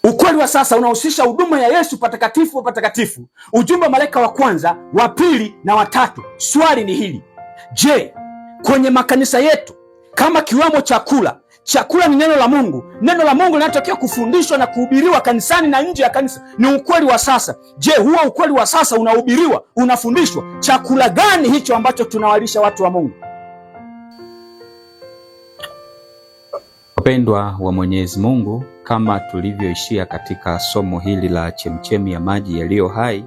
Ukweli wa sasa unahusisha huduma ya Yesu patakatifu wa patakatifu, ujumbe wa malaika wa kwanza, wa pili na watatu. Swali ni hili: je, kwenye makanisa yetu kama kiwamo chakula ni neno la Mungu, neno la Mungu linatakiwa kufundishwa na kuhubiriwa kanisani na nje ya kanisa, ni ukweli wa sasa. Je, huo ukweli wa sasa unahubiriwa, unafundishwa? Chakula gani hicho ambacho tunawalisha watu wa Mungu? Wapendwa wa Mwenyezi Mungu, kama tulivyoishia katika somo hili la chemchemi ya maji yaliyo hai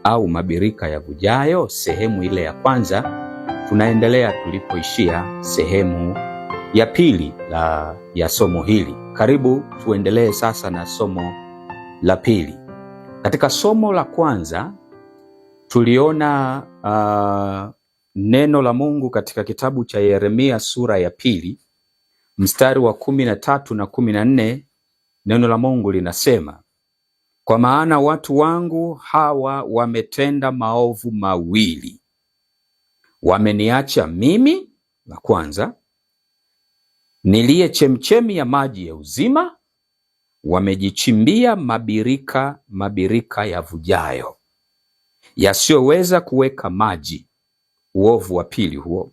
au mabirika yavujayo, sehemu ile ya kwanza, tunaendelea tulipoishia sehemu ya pili ya somo hili. Karibu tuendelee sasa na somo la pili. Katika somo la kwanza tuliona neno la Mungu katika kitabu cha Yeremia sura ya pili mstari wa 13 na 14. Neno la Mungu linasema, kwa maana watu wangu hawa wametenda maovu mawili. Wameniacha mimi, la kwanza, niliye chemchemi ya maji ya uzima, wamejichimbia mabirika yavujayo, yasiyoweza kuweka maji. Uovu wa pili huo.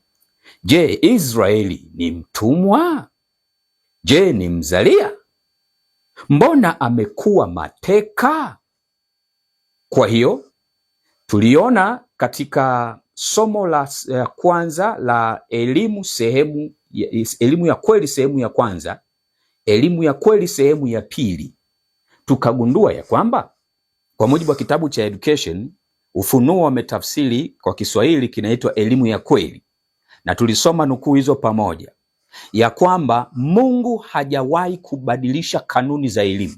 Je, Israeli ni mtumwa? Je, ni mzalia? Mbona amekuwa mateka? Kwa hiyo tuliona katika somo la kwanza la elimu ya kweli sehemu ya kwanza, elimu ya kweli sehemu ya pili, tukagundua ya kwamba kwa mujibu wa kitabu cha Education, Ufunuo wametafsiri kwa Kiswahili kinaitwa elimu ya kweli, na tulisoma nukuu hizo pamoja, ya kwamba Mungu hajawahi kubadilisha kanuni za elimu,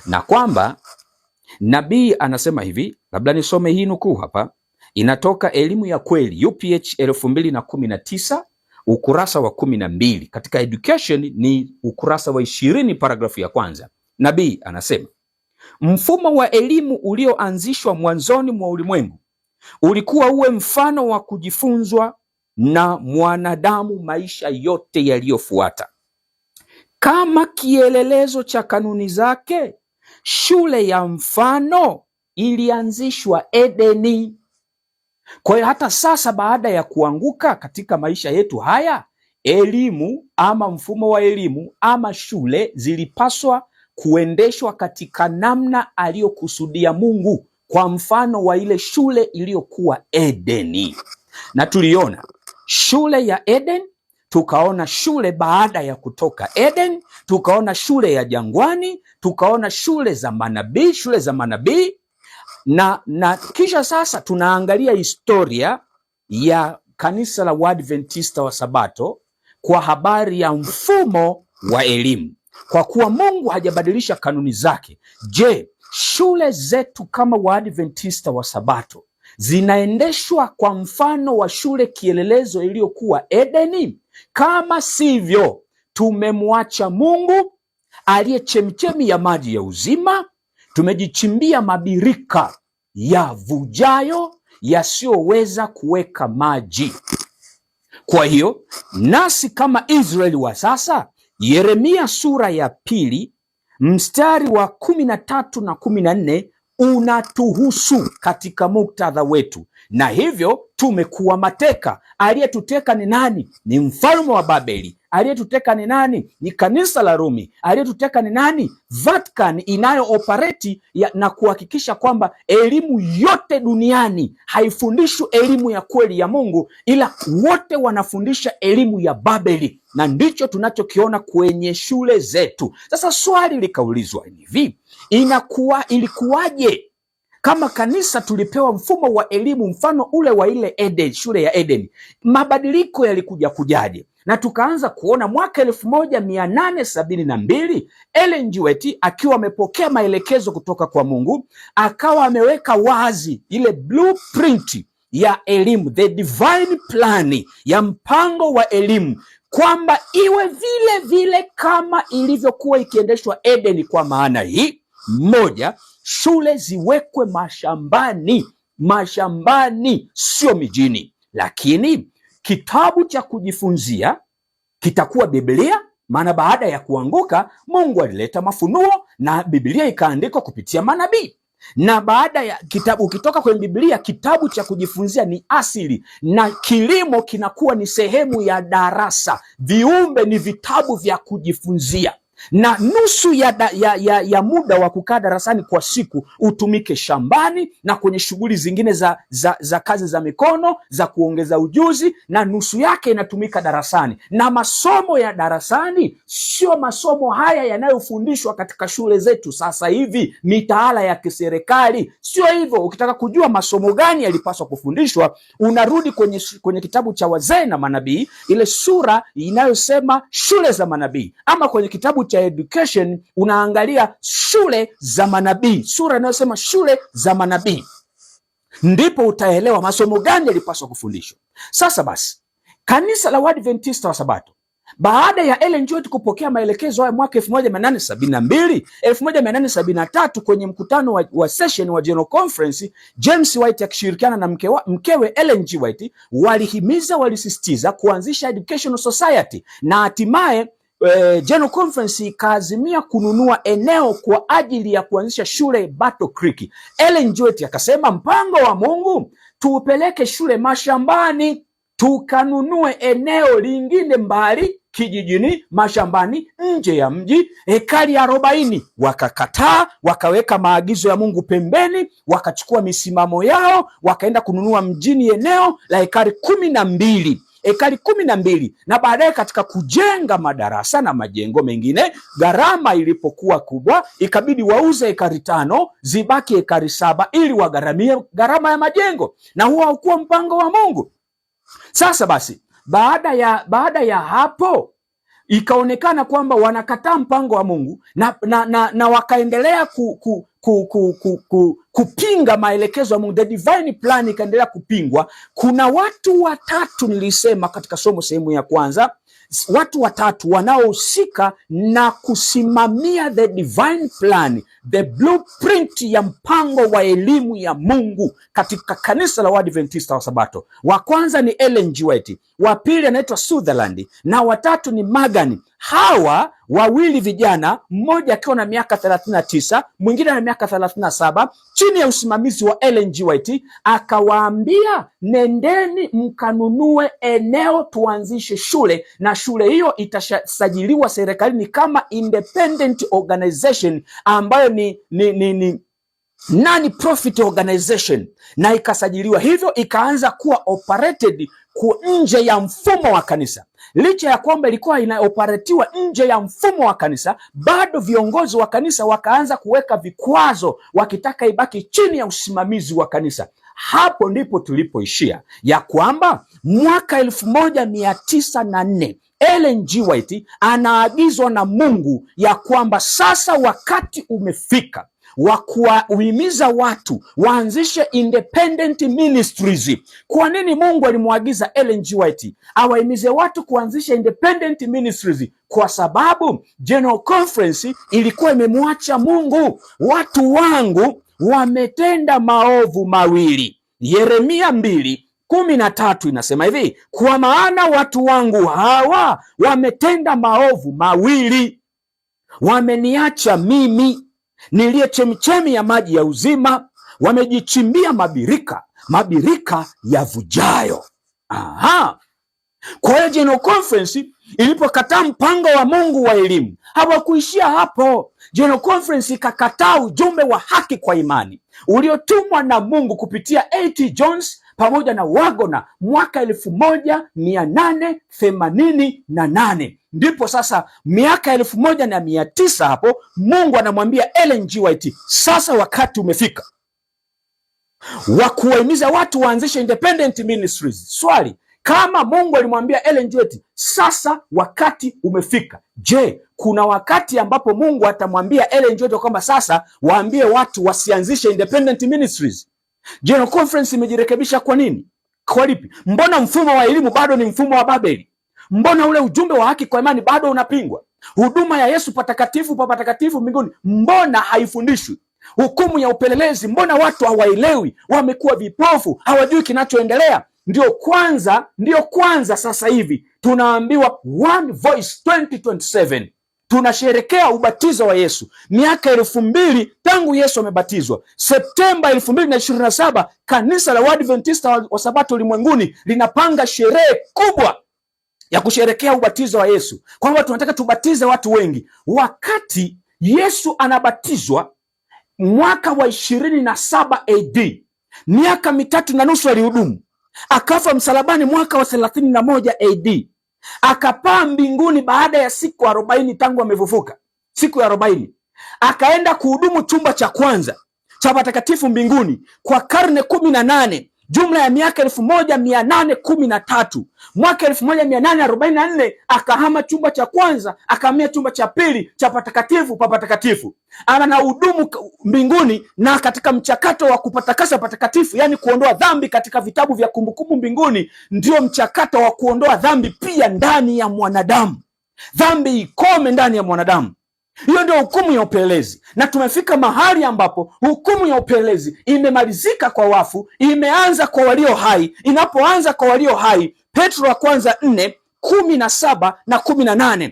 na kwamba nabii anasema hivi. Labda nisome hii nukuu hapa, inatoka elimu ya kweli UPH 2019 ukurasa wa 12. Katika Education ni ukurasa wa 20 paragrafu ya kwanza. Nabii anasema, mfumo wa elimu ulioanzishwa mwanzoni mwa ulimwengu ulikuwa uwe mfano wa kujifunzwa na mwanadamu maisha yote yaliyofuata. Kama kielelezo cha kanuni zake, shule ya mfano ilianzishwa Edeni. Kwa hiyo hata sasa baada ya kuanguka katika maisha yetu haya, elimu ama mfumo wa elimu ama shule zilipaswa kuendeshwa katika namna aliyokusudia Mungu, kwa mfano wa ile shule iliyokuwa Edeni. Na tuliona shule ya Eden, tukaona shule baada ya kutoka Eden, tukaona shule ya jangwani, tukaona shule za manabii, na kisha sasa tunaangalia historia ya kanisa la Waadventista wa Sabato kwa habari ya mfumo wa elimu. Kwa kuwa Mungu hajabadilisha kanuni zake, je, shule zetu kama Waadventista wa Sabato zinaendeshwa kwa mfano wa shule kielelezo iliyokuwa Edeni? Kama sivyo, tumemwacha Mungu aliye chemchemi ya maji ya uzima, tumejichimbia mabirika yavujayo yasiyoweza kuweka maji. Kwa hiyo nasi kama Israeli wa sasa, Yeremia sura ya pili mstari wa 13 na 14 unatuhusu katika muktadha wetu, na hivyo tumekuwa mateka. Aliyetuteka ni nani? Ni mfalme wa Babeli. Aliyetuteka ni nani? Ni kanisa la Rumi. Aliyetuteka ni nani? Vatican inayooperate na kuhakikisha kwamba elimu yote duniani haifundishwi elimu ya kweli ya Mungu, ila wote wanafundisha elimu ya Babeli, na ndicho tunachokiona kwenye shule zetu. Sasa swali likaulizwa hivi, ilikuwaje kama kanisa tulipewa mfumo wa elimu mfano ule wa ile Eden, shule ya Eden? Mabadiliko yalikuja kujaje? Na tukaanza kuona mwaka 1872 Ellen G. White akiwa amepokea maelekezo kutoka kwa Mungu, akawa ameweka wazi ile blueprint ya elimu, the divine plan ya mpango wa elimu, kwamba iwe vile vile kama ilivyokuwa ikiendeshwa Eden. Kwa maana hii moja, shule ziwekwe mashambani, sio mijini. Lakini kitabu cha kujifunzia kitakuwa Biblia Maana baada ya kuanguka Mungu alileta mafunuo na Biblia ikaandikwa kupitia manabii. Na baada ya kitabu, ukitoka kwenye Biblia, kitabu cha kujifunzia ni asili, na kilimo kinakuwa ni sehemu ya darasa. Viumbe ni vitabu vya kujifunzia, na nusu ya muda wa kukaa darasani kwa siku utumike shambani na kwenye shughuli zingine za kazi za mikono za kuongeza ujuzi, na nusu yake inatumika darasani. Na masomo ya darasani sio masomo haya yanayofundishwa katika shule zetu sasa hivi, mitaala ya kiserikali. Sio hivyo. Ukitaka kujua masomo gani yalipaswa kufundishwa, unarudi kwenye kitabu cha Wazee na Manabii, ile sura inayosema shule za manabii, ama kwenye kitabu cha Education unaangalia shule za manabii, sura inayosema shule za manabii, ndipo utaelewa masomo gani yalipaswa kufundishwa. Sasa basi, kanisa la Waadventista wa Sabato baada ya Ellen G. White kupokea maelekezo haya mwaka 1872, 1873 kwenye mkutano wa session wa General Conference, James White akishirikiana na mkewe Ellen G. White walisisitiza kuanzisha Educational Society, na hatimaye General Conference ikaazimia kununua eneo kwa ajili ya kuanzisha shule Battle Creek. Ellen G. White akasema mpango wa Mungu tuupeleke shule mashambani, tukanunue eneo lingine mbali kijijini, mashambani, nje ya mji, ekari 40. Wakakataa, wakaweka maagizo ya Mungu pembeni, wakachukua misimamo yao, wakaenda kununua mjini eneo la ekari 12. Ekari 12, na baadaye katika kujenga madarasa na majengo mengine, gharama ilipokuwa kubwa, ikabidi wauze ekari 5 zibaki ekari 7 ili wagharamie gharama ya majengo, na huo haukuwa mpango wa Mungu. Sasa basi, baada ya hapo ikaonekana kwamba wanakataa mpango wa Mungu na wakaendelea kupinga maelekezo ya Mungu. The divine plan ikaendelea kupingwa. Kuna watu watatu nilisema katika somo sehemu ya kwanza, watu watatu wanaohusika na kusimamia the divine plan, the blueprint ya mpango wa elimu ya Mungu katika kanisa la Waadventista wa Sabato. Wa kwanza ni Ellen G. White, wa pili anaitwa Sutherland, na watatu ni Morgan. Hawa wawili vijana, mmoja akiwa na miaka 39, mwingine na miaka 37, chini ya usimamizi wa Ellen G. White, akawaambia nendeni mkanunue eneo tuanzishe shule, na shule hiyo itasajiliwa serikalini kama independent organization ambayo ni non-profit organization, na ikasajiliwa hivyo, ikaanza kuwa operated nje ya mfumo wa kanisa. Licha ya kwamba ilikuwa inaoperatiwa nje ya mfumo wa kanisa, bado viongozi wa kanisa wakaanza kuweka vikwazo wakitaka ibaki chini ya usimamizi wa kanisa. Hapo ndipo tulipoishia, ya kwamba mwaka 1904 Ellen G. White anaagizwa na Mungu ya kwamba sasa wakati umefika wa kuwahimiza watu waanzishe independent ministries. Kwa nini Mungu alimwagiza Ellen G. White awahimize watu kuanzisha independent ministries? Kwa sababu General Conference ilikuwa imemwacha Mungu. Watu wangu wametenda maovu mawili. Yeremia 2:13 inasema hivi, kwa maana watu wangu hawa wametenda maovu mawili, wameniacha mimi niliye chemchemi ya maji ya uzima, wamejichimbia mabirika yavujayo. Kwa hiyo General Conference ilipokataa mpango wa Mungu wa elimu, hawakuishia hapo. General Conference ikakataa ujumbe wa haki kwa imani uliotumwa na Mungu kupitia A.T. Jones pamoja na Wagona mwaka 1888. Ndipo sasa miaka 1900 hapo Mungu anamwambia Ellen G. White, sasa wakati umefika wa kuwahimiza watu waanzishe independent ministries. Swali, kama Mungu alimwambia Ellen G. White sasa wakati umefika, je, kuna wakati ambapo Mungu atamwambia Ellen G. White kwamba sasa waambie watu wasianzishe independent ministries? General Conference imejirekebisha kwa nini? Kwa lipi? Mbona mfumo wa elimu bado ni mfumo wa Babeli? Mbona ule ujumbe wa haki kwa imani bado unapingwa? Huduma ya Yesu patakatifu pa patakatifu mbinguni mbona haifundishwi? Hukumu ya upelelezi mbona watu hawaelewi? Wamekuwa vipofu, hawajui kinachoendelea. Ndio kwanza sasa hivi tunaambiwa One Voice 2027 tunasherekea ubatizo wa Yesu, miaka 2000 tangu Yesu amebatizwa. Septemba 2027 kanisa la Waadventista wa Sabato ulimwenguni linapanga sherehe kubwa ya kusherekea ubatizo wa Yesu, kwamba tunataka tubatize watu wengi. Wakati Yesu anabatizwa mwaka wa 27 AD, miaka 3.5 alihudumu, akafa msalabani mwaka wa 31 AD, akapaa mbinguni baada ya siku 40 tangu amefufuka. Siku ya 40 akaenda kuhudumu chumba cha kwanza cha patakatifu mbinguni kwa karne 18, jumla ya miaka 1813. Mwaka 1844 akahama chumba cha kwanza akahamia chumba cha pili cha patakatifu pa patakatifu. Anahudumu mbinguni na katika mchakato wa kupatakasa patakatifu, yani kuondoa dhambi katika vitabu vya kumbukumbu mbinguni, ndio mchakato wa kuondoa dhambi pia ndani ya mwanadamu. Dhambi ikome ndani ya mwanadamu. Hiyo ndio hukumu ya upelelezi, na tumefika mahali ambapo hukumu ya upelelezi imemalizika kwa wafu, imeanza kwa walio hai. Inapoanza kwa walio hai, Petro wa kwanza 4:17 na 18,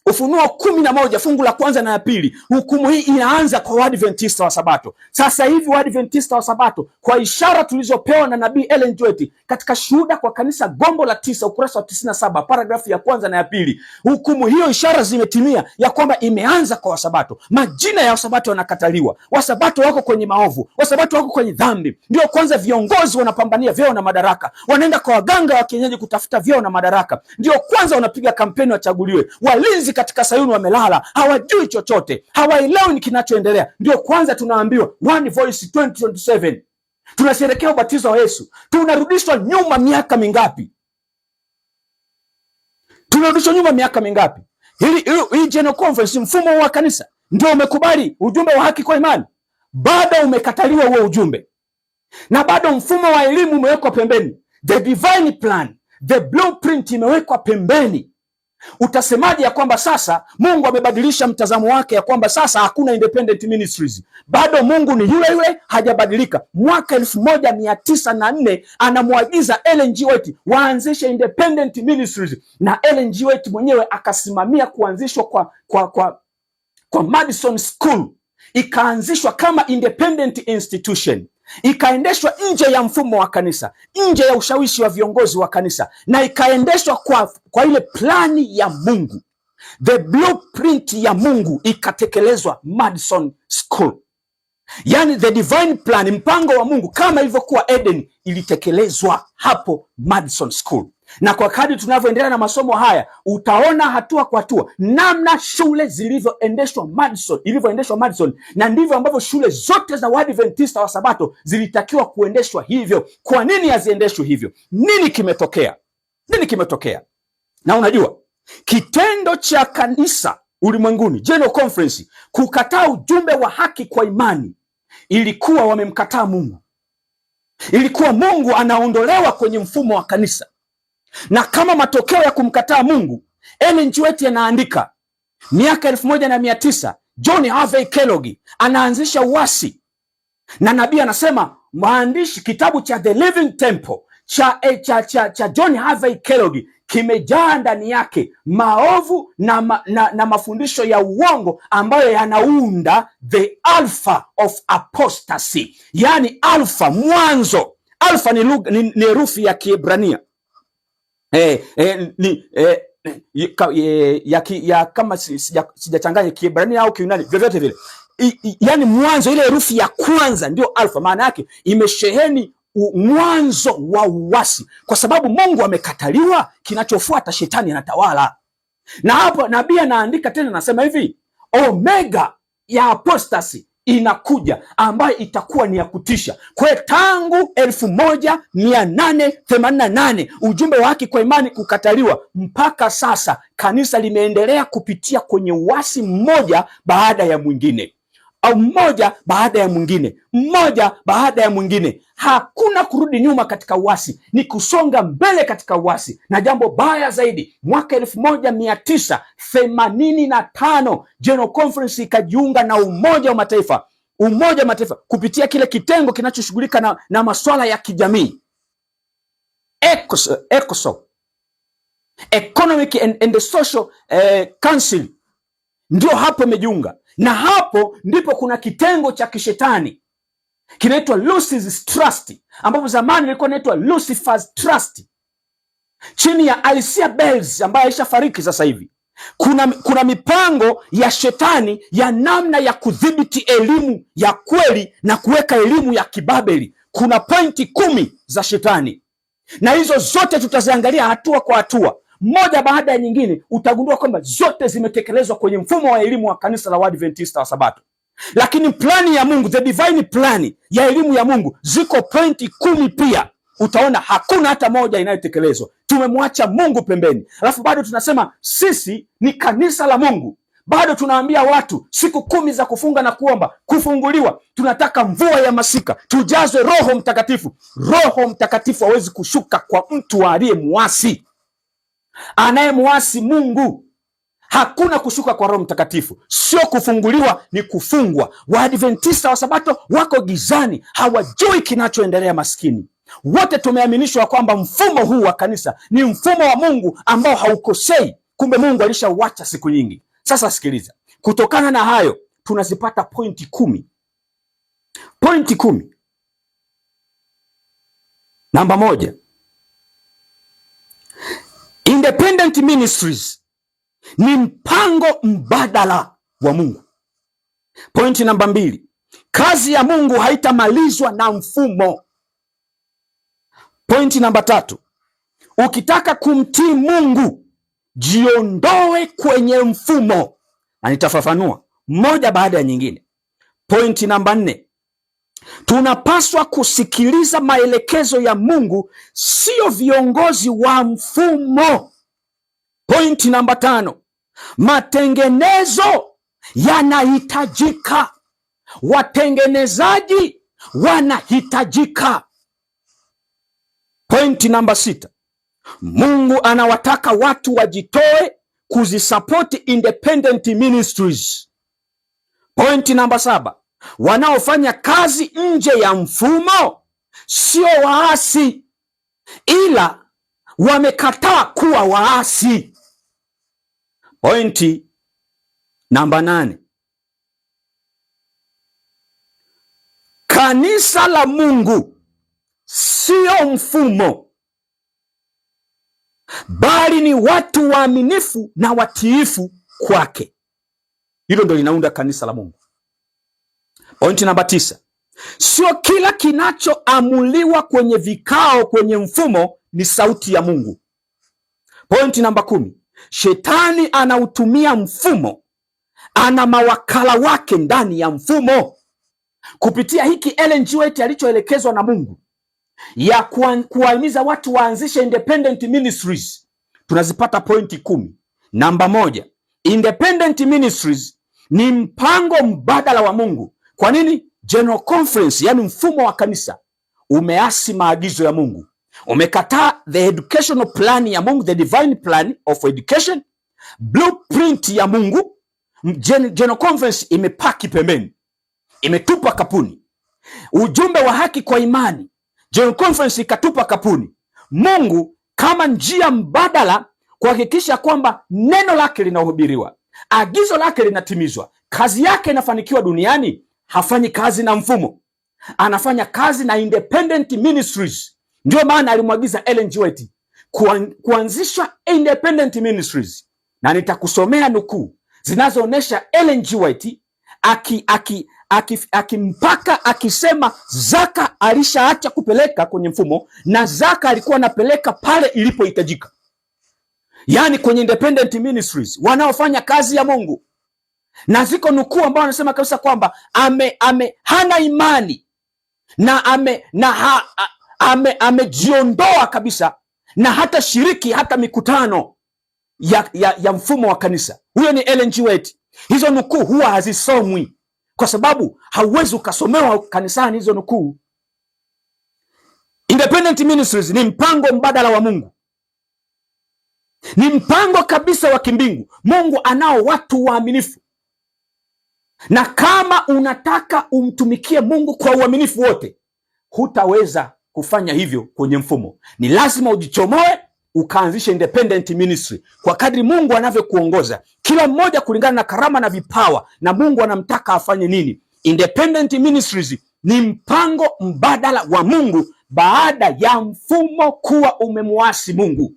Ufunuo 11 fungu la kwanza na ya pili, hukumu hii inaanza kwa Waadventista wa Sabato. Sasa hivi Waadventista wa Sabato, kwa ishara tulizopewa na nabii Ellen G. White katika Shuhuda kwa Kanisa gombo la 9 ukurasa wa 97 paragrafu ya kwanza na ya pili, hukumu hiyo, ishara zimetimia ya kwamba imeanza kwa Wasabato. Majina ya Wasabato yanakataliwa, Wasabato wako kwenye maovu, Wasabato wako kwenye dhambi. Ndio kwanza viongozi wanapambania vyeo na madaraka, wanaenda kwa waganga wa kienyeji kutafuta vyeo na madaraka. Ndio kwanza wanapiga kampeni wachaguliwe. Walinzi katika Sayuni wamelala, hawajui chochote, hawaelewi ni kinachoendelea. Ndio kwanza tunaambiwa One Voice 2027 tunasherehekea ubatizo wa Yesu. Tunarudishwa nyuma miaka mingapi? Tunarudishwa nyuma miaka mingapi? Hii General Conference, mfumo wa kanisa, ndio umekubali ujumbe wa haki kwa imani, bado umekataliwa huo ujumbe, na bado mfumo wa elimu umewekwa pembeni. The divine plan, the blueprint imewekwa pembeni. Utasemaje ya kwamba sasa Mungu amebadilisha mtazamo wake, ya kwamba sasa hakuna independent ministries? Bado Mungu ni yule yule, hajabadilika. Mwaka 1904 anamwagiza Ellen G. White waanzishe independent ministries, na Ellen G. White mwenyewe akasimamia kuanzishwa kwa Madison School. Ikaanzishwa kama independent institution, ikaendeshwa nje ya mfumo wa kanisa, nje ya ushawishi wa viongozi wa kanisa, na ikaendeshwa kwa ile plani ya Mungu, the blueprint ya Mungu ikatekelezwa Madison School. Yani the divine plan, mpango wa Mungu kama ilivyokuwa Eden, ilitekelezwa hapo Madison School. Na kwa kadri tunavyoendelea na masomo haya, utaona hatua kwa hatua namna shule ilivyoendeshwa Madison, na ndivyo ambavyo shule zote za Waadventista wa Sabato zilitakiwa kuendeshwa hivyo. Kwa nini haziendeshwi hivyo? Nini kimetokea? Na unajua, kitendo cha kanisa ulimwenguni, General Conference, kukataa ujumbe wa haki kwa imani, ilikuwa wamemkataa Mungu. Ilikuwa Mungu anaondolewa kwenye mfumo wa kanisa. Na kama matokeo ya kumkataa Mungu, Ellen G. White anaandika miaka 1900, John Harvey Kellogg anaanzisha uasi, na nabii anasema, maandishi kitabu cha The Living Temple cha John Harvey Kellogg kimejaa ndani yake maovu na mafundisho ya uongo ambayo yanaunda the alpha of apostasy. Yani alpha, mwanzo. Alpha ni herufi ya Kiebrania kama sijachanganya Kiebrania au Kiyunani, vyovyote vile, yani mwanzo, ile herufi ya kwanza ndio alfa. Maana yake imesheheni mwanzo wa uasi. Kwa sababu Mungu amekataliwa, kinachofuata shetani anatawala. Na hapo nabii anaandika tena, anasema hivi, omega ya apostasy inakuja, ambayo itakuwa ni ya kutisha. Kwa tangu 1888 ujumbe wa haki kwa imani kukataliwa, mpaka sasa kanisa limeendelea kupitia kwenye uasi mmoja baada ya mwingine, au mmoja baada ya mwingine. Hakuna kurudi nyuma katika uasi, ni kusonga mbele katika uasi. Na jambo baya zaidi, mwaka 1985 General Conference ikajiunga na Umoja wa Mataifa kupitia kile kitengo kinachoshughulika na masuala ya kijamii, ECOSOC, Economic and the Social Council ndio hapo imejiunga, na hapo ndipo kuna kitengo cha kishetani kinaitwa Lucy's Trust, ambapo zamani ilikuwa inaitwa Lucifer's Trust, chini ya Alicia Bells ambaye alishafariki sasa hivi. Kuna mipango ya shetani ya namna ya kudhibiti elimu ya kweli na kuweka elimu ya kibabeli. Kuna pointi 10 za shetani, na hizo zote tutaziangalia hatua kwa hatua, moja baada ya nyingine. Utagundua kwamba zote zimetekelezwa kwenye mfumo wa elimu wa kanisa la Waadventista wa Sabato. Lakini plani ya Mungu, the divine plan ya elimu ya Mungu, ziko pointi 10 pia. Utaona hakuna hata moja inayotekelezwa. Tumemwacha Mungu pembeni, alafu bado tunasema sisi ni kanisa la Mungu. Bado tunaambia watu siku 10 za kufunga na kuomba, kufunguliwa. Tunataka mvua ya masika, tujazwe Roho Mtakatifu. Roho Mtakatifu hawezi kushuka kwa mtu aliyemuasi. Anayemuasi Mungu, hakuna kushuka kwa Roho Mtakatifu. Sio kufunguliwa, ni kufungwa. Waadventista wa Sabato wako gizani, hawajui kinachoendelea. Maskini wote tumeaminishwa kwamba mfumo huu wa kanisa ni mfumo wa Mungu ambao haukosei. Kumbe Mungu alishauacha siku nyingi. Sasa sikiliza, kutokana na hayo tunazipata pointi 10. Pointi 10. Namba 1, independent ministries ni mpango mbadala wa Mungu. Pointi namba 2, kazi ya Mungu haitamalizwa na mfumo. Pointi namba 3, ukitaka kumtii Mungu jiondoe kwenye mfumo, na nitafafanua moja baada ya nyingine. Pointi namba 4, tunapaswa kusikiliza maelekezo ya Mungu, sio viongozi wa mfumo. Pointi namba 5, matengenezo yanahitajika, watengenezaji wanahitajika. Pointi namba 6, Mungu anawataka watu wajitoe kuzisapoti independent ministries. Pointi namba 7, wanaofanya kazi nje ya mfumo sio waasi, ila wamekataa kuwa waasi. Pointi namba 8, kanisa la Mungu sio mfumo, bali ni watu waaminifu na watiifu kwake. Hilo ndio linaunda kanisa la Mungu. Pointi namba 9, sio kila kinachoamuliwa kwenye vikao kwenye mfumo ni sauti ya Mungu. Pointi namba 10, shetani anautumia mfumo, ana mawakala wake ndani ya mfumo. Kupitia hiki Ellen G. White alichoelekezwa na Mungu ya kuwahimiza watu waanzishe independent ministries, tunazipata pointi 10. Namba 1, independent ministries ni mpango mbadala wa Mungu. Kwa nini? General Conference, yani mfumo wa kanisa, umeasi maagizo ya Mungu, umekataa the educational plan ya Mungu, the divine plan of education, blueprint ya Mungu. General Conference imepaki pembeni, imetupa kapuni. Ujumbe wa haki kwa imani, General Conference ikatupa kapuni. Mungu kama njia mbadala kuhakikisha kwamba neno lake linahubiriwa, agizo lake linatimizwa, kazi yake inafanikiwa duniani. Hafanyi kazi na mfumo, anafanya kazi na independent ministries. Ndio maana alimwagiza Ellen G. White kuanzisha independent ministries, na nitakusomea nukuu zinazoonyesha Ellen G. White akimpaka akisema zaka alishaacha kupeleka kwenye mfumo, na zaka alikuwa anapeleka pale ilipohitajika, yani kwenye independent ministries wanaofanya kazi ya Mungu. Na ziko nukuu ambao anasema kabisa kwamba hana imani na amejiondoa kabisa na hata shiriki hata mikutano ya mfumo wa kanisa. Huyo ni Ellen G. White. Hizo nukuu huwa hazisomwi kwa sababu hauwezi ukasomewa kanisani hizo nukuu. Independent ministries ni mpango mbadala wa Mungu, ni mpango kabisa wa kimbingu. Mungu anao watu waaminifu, na kama unataka umtumikie Mungu kwa uaminifu wote, hutaweza kufanya hivyo kwenye mfumo. Ni lazima ujichomoe ukaanzisha independent ministry kwa kadri Mungu anavyokuongoza, kila mmoja kulingana na karama na vipawa na Mungu anamtaka afanye nini. Independent ministries ni mpango mbadala wa Mungu baada ya mfumo kuwa umemwasi Mungu.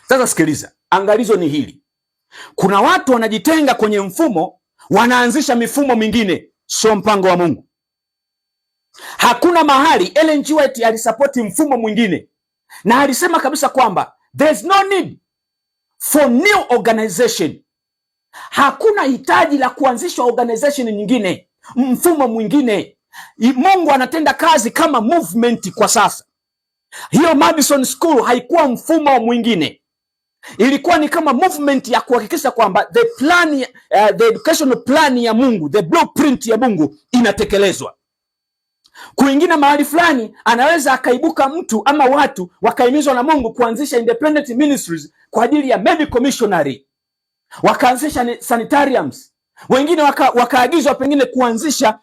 Sasa sikiliza, angalizo ni hili. Kuna watu wanajitenga kwenye mfumo, wanaanzisha mifumo mingine, sio mpango wa Mungu. Hakuna mahali Ellen G. White alisapoti mfumo mwingine, na alisema kabisa kwamba there's no need for new organization. Hakuna hitaji la kuanzisha organization nyingine, mfumo mwingine. Mungu anatenda kazi kama movement kwa sasa. Hiyo Madison School haikuwa mfumo mwingine, ilikuwa ni kama movement ya kuhakikisha kwamba the plan, the educational plan ya Mungu, the blueprint ya Mungu inatekelezwa. Kuingine mahali fulani anaweza akaibuka mtu ama watu wakaimizwa na Mungu kuanzisha independent ministries kwa ajili ya medical missionary, wakaanzisha sanitariums. Wengine wakaagizwa pengine kuanzisha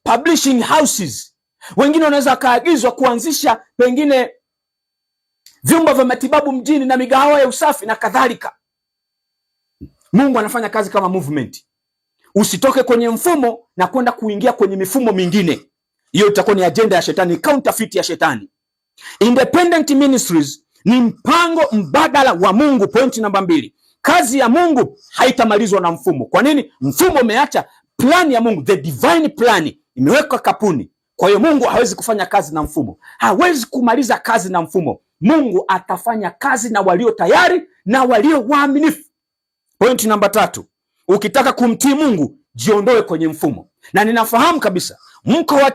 publishing houses. Wengine wanaweza wakaagizwa kuanzisha pengine vyumba vya matibabu mjini na migahawa ya usafi na kadhalika. Mungu anafanya kazi kama movement. Usitoke kwenye mfumo na kwenda kuingia kwenye mifumo mingine. Hiyo itakuwa ni agenda ya shetani, counterfeit ya shetani. Independent ministries ni mpango mbadala wa Mungu. Pointi namba 2. Kazi ya Mungu haitamalizwa na mfumo. Kwa nini? Mfumo umeacha plan ya Mungu, the divine plan imewekwa kapuni. Kwa hiyo Mungu hawezi kufanya kazi na mfumo. Hawezi kumaliza kazi na mfumo. Mungu atafanya kazi na walio tayari na walio waaminifu. Pointi namba 3. Ukitaka kumtii Mungu, jiondoe kwenye mfumo. Na ninafahamu kabisa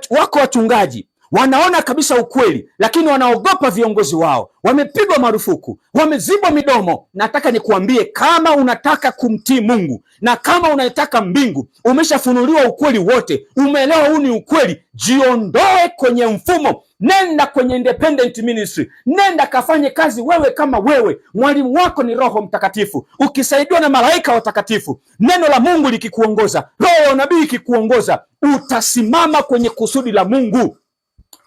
wako wachungaji wanaona kabisa ukweli, lakini wanaogopa viongozi wao, wamepigwa marufuku, wamezibwa midomo. Nataka nikuambie, kama unataka kumtii Mungu na kama unataka mbingu, umeshafunuliwa ukweli wote, umeelewa huu ni ukweli, jiondoe kwenye mfumo. Nenda kwenye independent ministry, nenda kafanye kazi wewe kama wewe. Mwalimu wako ni Roho Mtakatifu, ukisaidiwa na malaika watakatifu. Neno la Mungu likikuongoza, roho ya unabii ikikuongoza, utasimama kwenye kusudi la Mungu.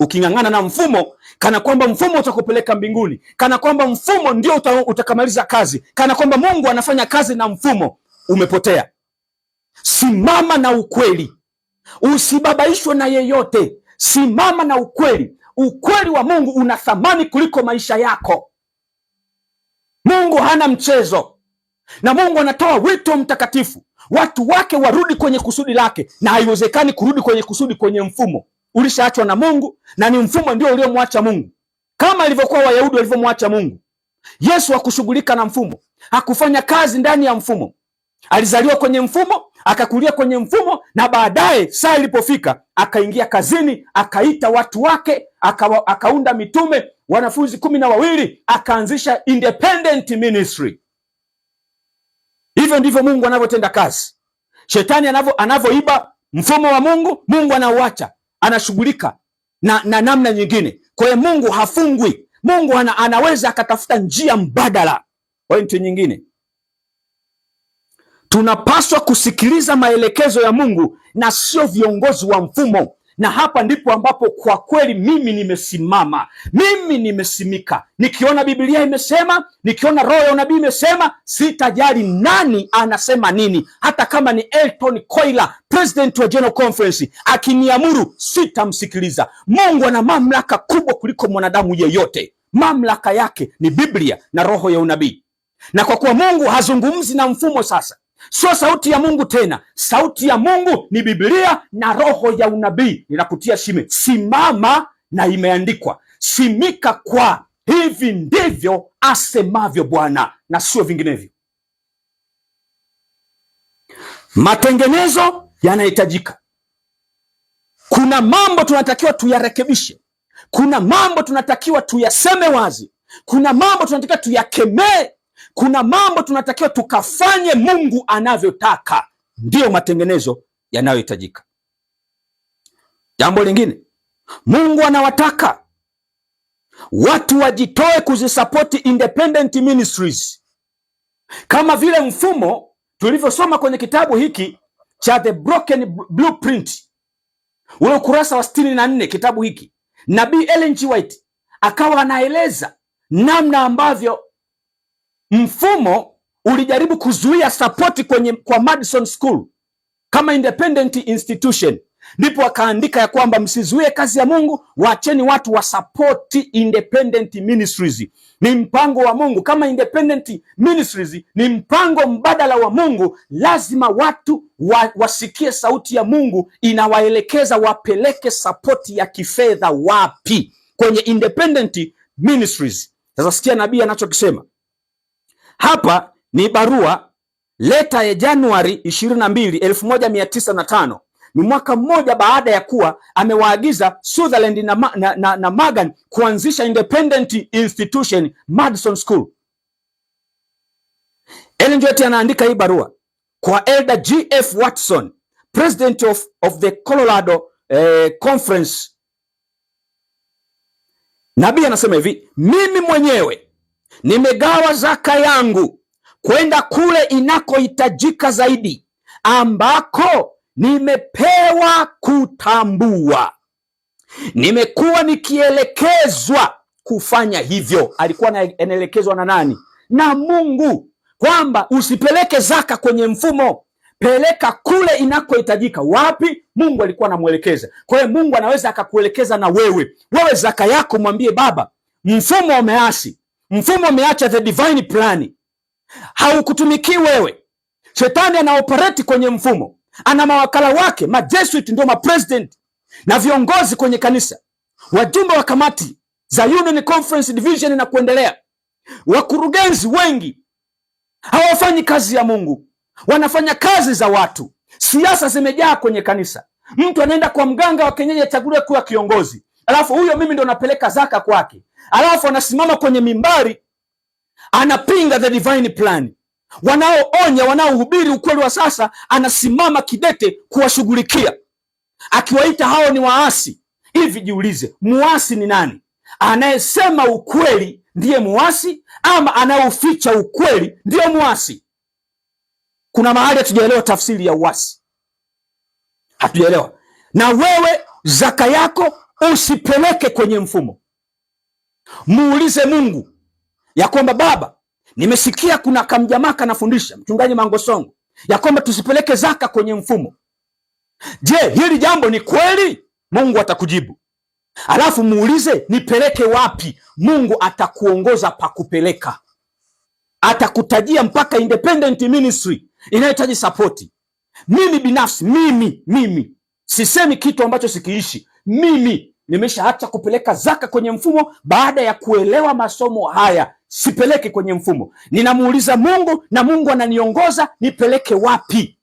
Uking'ang'ana na mfumo, kana kwamba mfumo utakupeleka mbinguni, kana kwamba mfumo ndio utakamaliza kazi, kana kwamba Mungu anafanya kazi na mfumo, umepotea. Simama na ukweli, usibabaishwe na yeyote. Simama na ukweli. Ukweli wa Mungu una thamani kuliko maisha yako. Mungu hana mchezo, na Mungu anatoa wito mtakatifu, watu wake warudi kwenye kusudi lake, na haiwezekani kurudi kwenye kusudi kwenye mfumo. Ulishaachwa na Mungu, na ni mfumo ndio uliomwacha Mungu, kama ilivyokuwa Wayahudi walivyomwacha Mungu. Yesu hakushughulika na mfumo, hakufanya kazi ndani ya mfumo. Alizaliwa kwenye mfumo, akakulia kwenye mfumo, na baadaye saa ilipofika akaingia kazini, akaita watu wake, akaunda mitume, wanafunzi 12, akaanzisha independent ministry. Hivyo ndivyo Mungu anavyotenda kazi. Shetani anavyoiba mfumo wa Mungu, Mungu anauacha, anashughulika na namna nyingine. Kwa hiyo Mungu hafungwi. Mungu anaweza akatafuta njia mbadala. Pointi nyingine, tunapaswa kusikiliza maelekezo ya Mungu na sio viongozi wa mfumo. Na hapa ndipo ambapo kwa kweli mimi nimesimama, mimi nimesimika. Nikiona Biblia imesema, nikiona roho ya unabii imesema, sitajali nani anasema nini. Hata kama ni Elton Koila, president wa General Conference, akiniamuru, sitamsikiliza. Mungu ana mamlaka kubwa kuliko mwanadamu yeyote. Mamlaka yake ni Biblia na roho ya unabii. Na kwa kuwa Mungu hazungumzi na mfumo sasa, sio sauti ya Mungu tena. Sauti ya Mungu ni Biblia na roho ya unabii. Ninakutia shime, simama na imeandikwa. Simika kwa hivi ndivyo asemavyo Bwana, na sio vinginevyo. Matengenezo yanahitajika. Kuna mambo tunatakiwa tuyarekebishe. Kuna mambo tunatakiwa tuyaseme wazi. Kuna mambo tunatakiwa tuyakemee. Kuna mambo tunatakiwa tukafanye Mungu anavyotaka. Ndiyo matengenezo yanayohitajika. Jambo lingine, Mungu anawataka watu wajitoe kuzisapoti independent ministries, kama vile mfumo tulivyosoma kwenye kitabu hiki cha The Broken Blueprint, ule ukurasa wa 64. Kitabu hiki Nabii Ellen G. White akawa anaeleza namna ambavyo mfumo ulijaribu kuzuia sapoti kwa Madison School kama independent institution. Ndipo akaandika ya kwamba msizuie kazi ya Mungu, waacheni watu wa support independent ministries. Ni mpango wa Mungu. Kama independent ministries ni mpango mbadala wa Mungu, lazima watu wasikie sauti ya Mungu inawaelekeza wapeleke support ya kifedha wapi kwenye independent ministries. Sasa sikia nabii anachokisema hapa. Ni barua leta ya Januari 22, 1905. Ni mwaka mmoja baada ya kuwa amewaagiza Sutherland na Magan kuanzisha independent institution Madison School. Ellen G. White anaandika hii barua kwa Elder G.F. Watson, president of the Colorado Conference. Nabii anasema hivi: mimi mwenyewe nimegawa zaka yangu kwenda kule inakohitajika zaidi, ambako nimepewa kutambua. Nimekuwa nikielekezwa kufanya hivyo. Alikuwa anaelekezwa na nani? Na Mungu, kwamba usipeleke zaka kwenye mfumo, peleka kule inakohitajika. Wapi? Mungu alikuwa anamwelekeza. Kwa hiyo Mungu anaweza akakuelekeza na wewe zaka yako mwambie Baba, mfumo umeasi, mfumo umeacha the divine plan, haukutumikii wewe. Shetani anaoperate kwenye mfumo, ana mawakala wake, majesuit ndio mapresident na viongozi kwenye kanisa, wajumbe wa kamati za Union Conference Division na kuendelea. Wakurugenzi wengi hawafanyi kazi ya Mungu, wanafanya kazi za watu. Siasa zimejaa kwenye kanisa. Mtu anaenda kwa mganga wa kienyeji achaguliwe kuwa kiongozi, alafu huyo mimi ndo napeleka zaka kwake, alafu anasimama kwenye mimbari anapinga the divine plan. Wanaoonya, wanaohubiri ukweli wa sasa, anasimama kidete kuwashughulikia, akiwaita hao ni waasi. Hivi jiulize, muasi ni nani? Anayesema ukweli ndiye muasi, ama anayeficha ukweli ndiye muasi? Kuna mahali hatujaelewa tafsiri ya uasi, hatujaelewa. Na wewe zaka yako usipeleke kwenye mfumo. Muulize Mungu ya kwamba Baba, nimesikia kuna kamjamaa kanafundisha, mchungaji Mangosongo, ya kwamba tusipeleke zaka kwenye mfumo. Je, hili jambo ni kweli? Mungu atakujibu. Alafu muulize nipeleke wapi? Mungu atakuongoza pa kupeleka. Atakutajia mpaka independent ministry inayohitaji sapoti. Mimi binafsi, mimi sisemi kitu ambacho sikiishi. Mimi nimeshaacha kupeleka zaka kwenye mfumo baada ya kuelewa masomo haya. Sipeleke kwenye mfumo. Ninamuuliza Mungu na Mungu ananiongoza nipeleke wapi.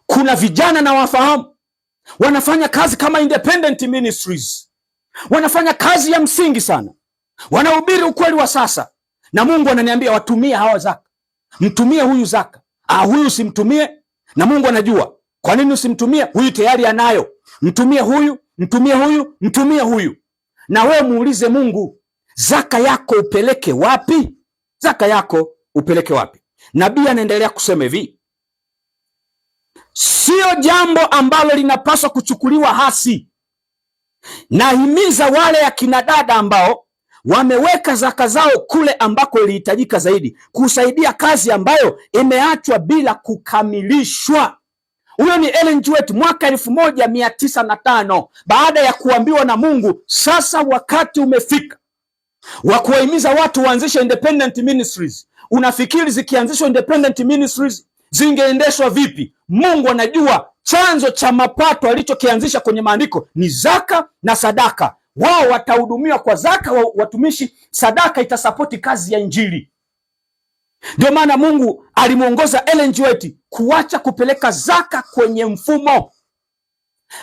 Kuna vijana na wafahamu wanafanya kazi kama independent ministries, wanafanya kazi ya msingi sana, wanahubiri ukweli wa sasa, na Mungu ananiambia watumie hawa zaka. Mtumie huyu zaka, huyu simtumie, na Mungu anajua kwa nini usimtumie. Huyu tayari anayo. Mtumie huyu, mtumie huyu, mtumie huyu. Na wewe muulize Mungu, zaka yako upeleke wapi? Zaka yako upeleke wapi? Nabii anaendelea kusema hivi: sio jambo ambalo linapaswa kuchukuliwa hasi. Nahimiza wale akina dada ambao wameweka zaka zao kule ambako ilihitajika zaidi, kusaidia kazi ambayo imeachwa bila kukamilishwa. Huyo ni Ellen G. White mwaka 1905, baada ya kuambiwa na Mungu, sasa wakati umefika wa kuwahimiza watu waanzishe independent ministries. Unafikiri zikianzishwa independent ministries zingeendeshwa vipi? Mungu anajua chanzo cha mapato alichokianzisha kwenye maandiko ni zaka na sadaka. Wao watahudumiwa kwa zaka, watumishi, sadaka itasapoti kazi ya Injili. Ndio maana Mungu alimuongoza Ellen G. White kuacha kupeleka zaka kwenye mfumo,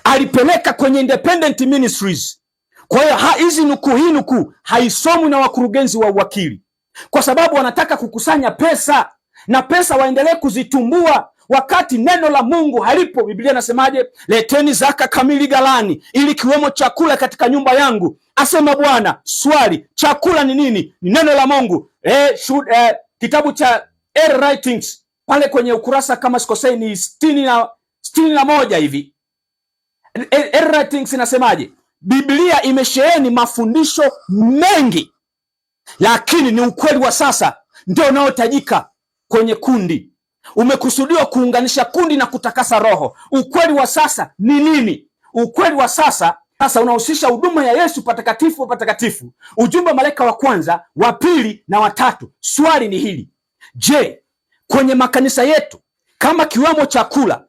alipeleka kwenye independent ministries. Kwa hiyo hizi hii nukuu haisomwi na wakurugenzi wa uwakili, kwa sababu wanataka kukusanya pesa, na pesa waendelee kuzitumbua wakati neno la Mungu halipo. Biblia nasemaje? Leteni zaka kamili ghalani, ili kiwemo chakula katika nyumba yangu, asema Bwana. Swali, chakula ni nini? Ni neno la Mungu. Kitabu cha Air Writings pale kwenye ukurasa kama sikosei ni 61 hivi. Air Writings inasemaje? Biblia imesheheni mafundisho mengi, lakini ni ukweli wa sasa ndio unaotajika kwenye kundi. Umekusudiwa kuunganisha kundi na kutakasa roho. Ukweli wa sasa ni nini? Ukweli wa sasa unahusisha huduma ya Yesu patakatifu wa patakatifu, ujumbe wa malaika wa kwanza, wa pili na watatu. Swali ni hili: je, kwenye makanisa yetu kama kiwemo chakula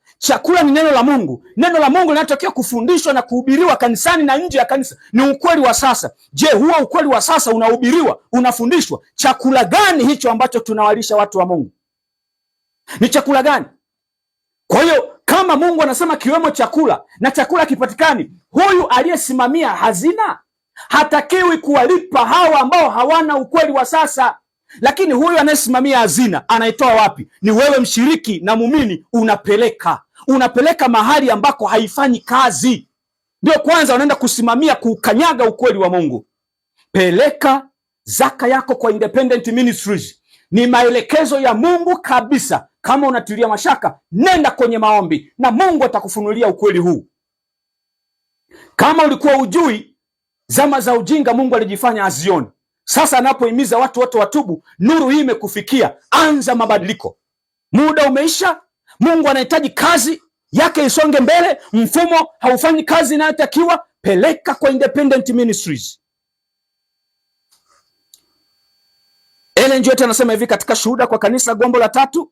ni neno la Mungu. Neno la Mungu linatakiwa kufundishwa na kuhubiriwa kanisani na nje ya kanisa. Ni ukweli wa sasa. Je, huo ukweli wa sasa unahubiriwa, unafundishwa? Chakula gani hicho ambacho tunawalisha watu wa Mungu? Ni chakula gani? Kwa hiyo kama Mungu anasema kiwemo chakula na chakula kipatikani, huyu aliyesimamia hazina hatakiwi kuwalipa hawa ambao hawana ukweli wa sasa. Lakini huyu anayesimamia hazina anaitoa wapi? Ni wewe mshiriki na muumini, unapeleka mahali ambako haifanyi kazi. Ndio kwanza unaenda kusimamia kukanyaga ukweli wa Mungu. Peleka zaka yako kwa Independent Ministries. Ni maelekezo ya Mungu kabisa. Kama unatilia mashaka, nenda kwenye maombi na Mungu atakufunulia ukweli huu. Kama ulikuwa ujui, zama za ujinga Mungu alijifanya azioni. Sasa anapohimiza watu wote watubu, nuru hii imekufikia, anza mabadiliko. Muda umeisha. Mungu anahitaji kazi yake isonge mbele. Mfumo haufanyi kazi inayotakiwa, peleka kwa Independent Ministries. Ellen G. White anasema hivi katika Shuhuda kwa Kanisa, gombo la 3,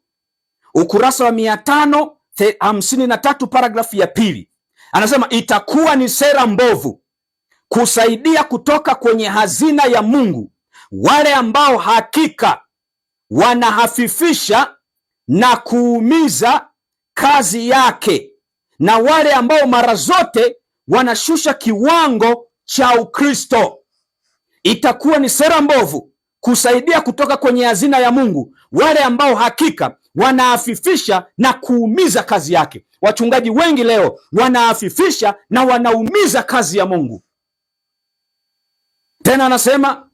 ukurasa wa 553, paragrafu ya 2. Anasema itakuwa ni sera mbovu kusaidia kutoka kwenye hazina ya Mungu wale ambao hakika wanahafifisha na kuumiza kazi yake, na wale ambao mara zote wanashusha kiwango cha Ukristo. Itakuwa ni sera mbovu kusaidia kutoka kwenye hazina ya Mungu wale ambao hakika wanahafifisha na kuumiza kazi yake. Wachungaji wengi leo wanahafifisha na wanaumiza kazi ya Mungu. Tena anasema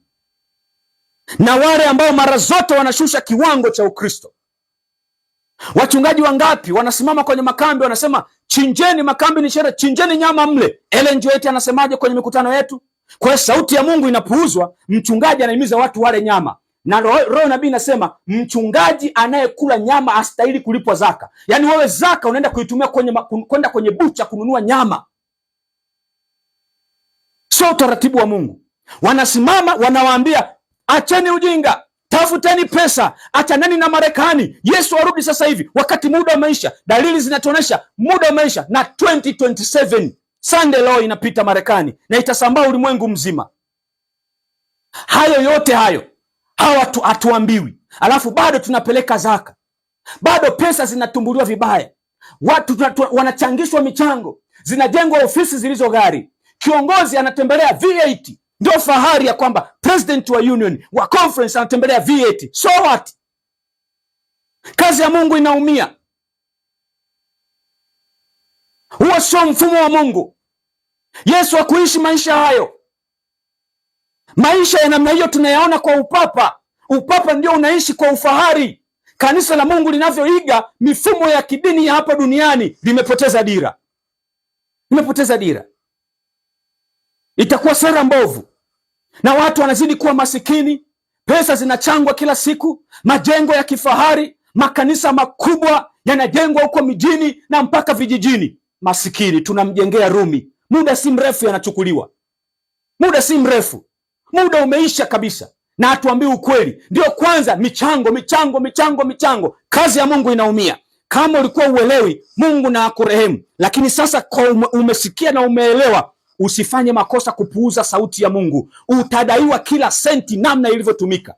na wale ambao mara zote wanashusha kiwango cha Ukristo. Wachungaji wangapi wanasimama kwenye makambi wanasema chinjeni, makambi ni sherehe, chinjeni nyama mle. Ellen G. White anasemaje kwenye mikutano yetu? Kwa hiyo sauti ya Mungu inapuuzwa, mchungaji anahimiza watu wale nyama. Na roho nabii inasema mchungaji anayekula nyama hastahili kulipwa zaka. Yaani wewe zaka unaenda kuitumia kwenda kwenye bucha kununua nyama. Sio utaratibu wa Mungu. Wanasimama wanawaambia acheni ujinga, tafuteni pesa, achaneni na Marekani, Yesu arudi sasa hivi, wakati muda umeisha. Dalili zinatuonesha muda umeisha, na 2027 Sunday law inapita Marekani na itasambaa ulimwengu mzima. Hayo yote hayo hawa hatuambiwi, alafu bado tunapeleka zaka, bado pesa zinatumbuliwa vibaya, watu wanachangishwa michango, zinajengwa ofisi zilizo gari, kiongozi anatembelea V8. Ndio fahari ya kwamba president wa union wa conference anatembelea V8. So what? Kazi ya Mungu inaumia. Huo sio mfumo wa Mungu. Yesu hakuishi maisha hayo. Maisha ya namna hiyo tunayaona kwa upapa. Upapa ndio unaishi kwa ufahari. Kanisa la Mungu linavyoiga mifumo ya kidini ya hapa duniani limepoteza dira. Itakuwa sera mbovu na watu wanazidi kuwa masikini. Pesa zinachangwa kila siku, majengo ya kifahari, makanisa makubwa yanajengwa huko mijini na mpaka vijijini. Masikini tunamjengea Rumi, muda si mrefu yanachukuliwa. Muda umeisha kabisa, na hatuambii ukweli. Ndio kwanza michango. Kazi ya Mungu inaumia. Kama ulikuwa uelewi, Mungu na akurehemu. Lakini sasa kwa umesikia na umeelewa, usifanye makosa kupuuza sauti ya Mungu. Utadaiwa kila senti namna ilivyotumika.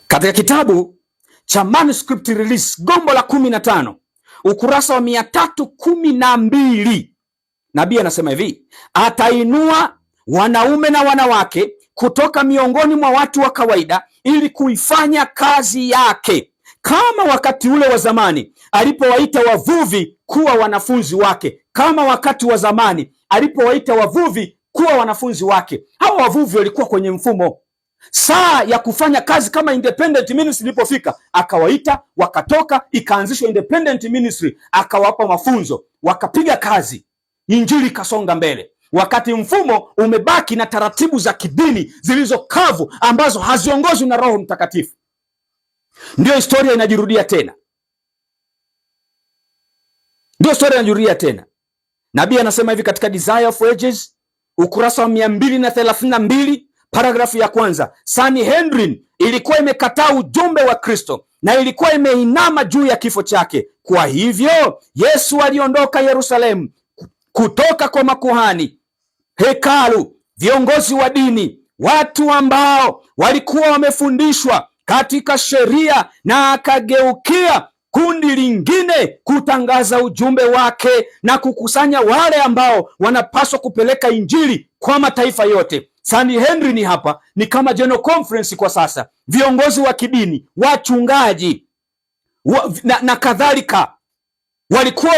Katika kitabu cha Manuscript Release, gombo la 15, ukurasa wa 312, nabii anasema hivi: atainua wanaume na wanawake kutoka miongoni mwa watu wa kawaida ili kuifanya kazi yake, kama wakati ule wa zamani alipowaita wavuvi kuwa wanafunzi wake. Hawa wavuvi walikuwa kwenye mfumo. Saa ya kufanya kazi kama independent ministry ilipofika, akawaita, wakatoka, ikaanzishwa independent ministry, akawapa mafunzo, wakapiga kazi, injili ikasonga mbele, wakati mfumo umebaki na taratibu za kidini zilizokavu ambazo haziongozwi na Roho Mtakatifu. Ndio historia inajirudia tena, ndio historia inajirudia tena. Nabii anasema hivi katika Desire of Ages ukurasa wa 232 paragrafu ya kwanza, Sanhedrin ilikuwa imekataa ujumbe wa Kristo na ilikuwa imeinama juu ya kifo chake. Kwa hivyo Yesu aliondoka Yerusalemu kutoka kwa makuhani, hekalu, viongozi wa dini, watu ambao walikuwa wamefundishwa katika sheria, na akageukia kundi lingine kutangaza ujumbe wake na kukusanya wale ambao wanapaswa kupeleka injili kwa mataifa yote. Sanhedrin hapa ni kama General Conference kwa sasa, viongozi wa kidini, wachungaji na kadhalika, walikuwa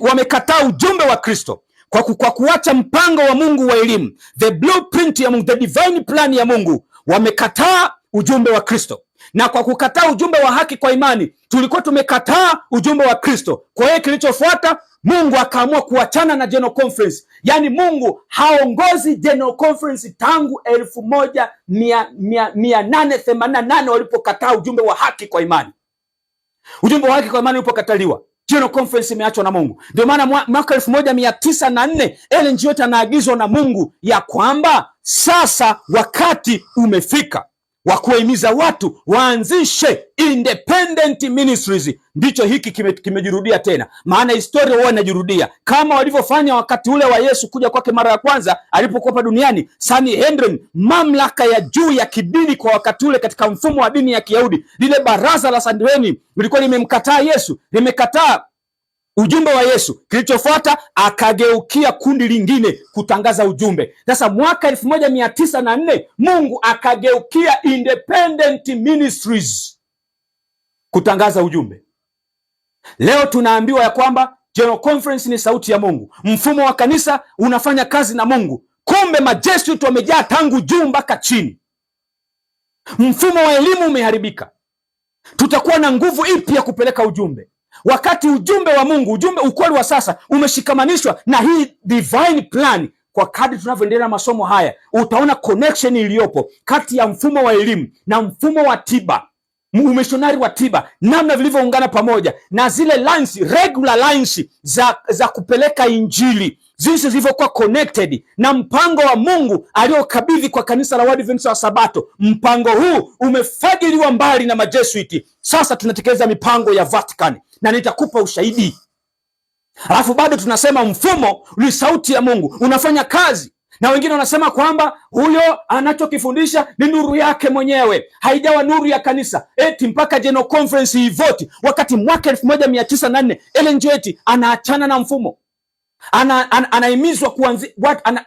wamekataa ujumbe wa Kristo kwa kuacha mpango wa Mungu wa elimu, the blueprint ya Mungu, the divine plan ya Mungu. Wamekataa ujumbe wa Kristo, na kwa kukataa ujumbe wa haki kwa imani, tulikuwa tumekataa ujumbe wa Kristo. Kwa hiyo kilichofuata, Mungu akaamua kuachana na General Conference. Yaani Mungu haongozi General Conference tangu 1888 walipokataa ujumbe wa haki kwa imani. Ujumbe wa haki kwa imani ulipokataliwa, General Conference imeachwa na Mungu. Ndio maana mwaka 1904 Ellen G. White anaagizwa na Mungu ya kwamba sasa wakati umefika wa kuhimiza watu waanzishe independent ministries. Ndicho hiki kimejirudia tena, maana historia huwa inajirudia kama walivyofanya wakati ule wa Yesu kuja kwake mara ya kwanza alipokuwa hapa duniani. Sanhedrin, mamlaka ya juu ya kidini kwa wakati ule katika mfumo wa dini ya Kiyahudi, lile baraza la Sanhedrin lilikuwa limemkataa Yesu, limekataa ujumbe wa Yesu. Kilichofuata, akageukia kundi lingine kutangaza ujumbe. Sasa mwaka 1904 Mungu akageukia independent ministries kutangaza ujumbe. Leo tunaambiwa ya kwamba General Conference ni sauti ya Mungu, mfumo wa kanisa unafanya kazi na Mungu. Kumbe majesuit wamejaa tangu juu mpaka chini. Mfumo wa elimu umeharibika. Tutakuwa na nguvu ipi ya kupeleka ujumbe wakati ujumbe wa Mungu, ujumbe, ukweli wa sasa umeshikamanishwa na hii divine plan? Kwa kadri tunavyoendelea masomo haya, utaona connection iliyopo kati ya mfumo wa elimu na mfumo wa tiba, umishonari wa tiba, namna vilivyoungana pamoja na zile lines, regular lines za kupeleka injili, jinsi zilivyokuwa connected na mpango wa Mungu aliokabidhi kwa kanisa la Waadventista wa Sabato. Mpango huu umefagiliwa mbali na majesuiti. Sasa tunatekeleza mipango ya Vatican na nitakupa ushahidi. Alafu bado tunasema mfumo ni sauti ya Mungu, unafanya kazi, na wengine wanasema kwamba huyo anachokifundisha ni nuru yake mwenyewe, haijawa nuru ya kanisa, eti mpaka General Conference ivoti. Wakati mwaka 1904 Ellen G. White anaachana na mfumo, anahimizwa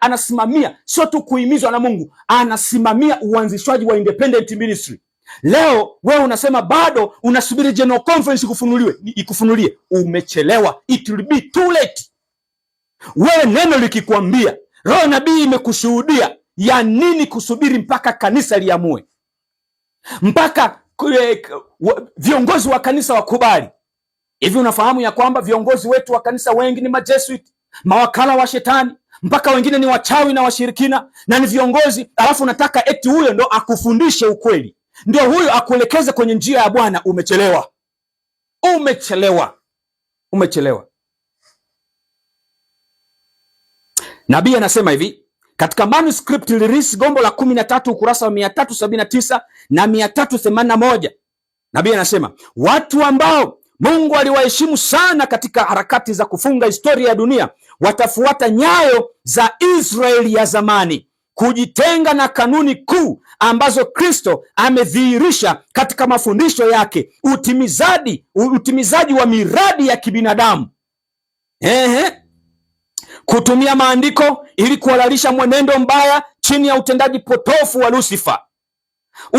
anasimamia, sio tu kuhimizwa na Mungu, anasimamia uanzishwaji wa independent ministry. Leo wewe unasema bado unasubiri General Conference ikufunulie. Umechelewa, it will be too late. Wewe neno likikwambia, roho nabii imekushuhudia, ya nini kusubiri mpaka kanisa liamue, mpaka viongozi wa kanisa wakubali? Hivi unafahamu ya kwamba viongozi wetu wa kanisa wengi ni majesuit, mawakala wa shetani, mpaka wengine ni wachawi na washirikina, na ni viongozi, alafu unataka eti huyo ndo akufundishe ukweli, ndio huyo akuelekeze kwenye njia ya Bwana? Umechelewa, umechelewa, umechelewa. Nabii anasema hivi katika manuscript Liris gombo la 13 ukurasa wa 379 na 381. Nabii anasema watu ambao Mungu aliwaheshimu sana katika harakati za kufunga historia ya dunia watafuata nyayo za Israeli ya zamani, kujitenga na kanuni kuu ambazo Kristo amedhihirisha katika mafundisho yake, utimizaji wa miradi ya kibinadamu. Kutumia maandiko ili kuhalalisha mwenendo mbaya chini ya utendaji potofu wa Lucifer.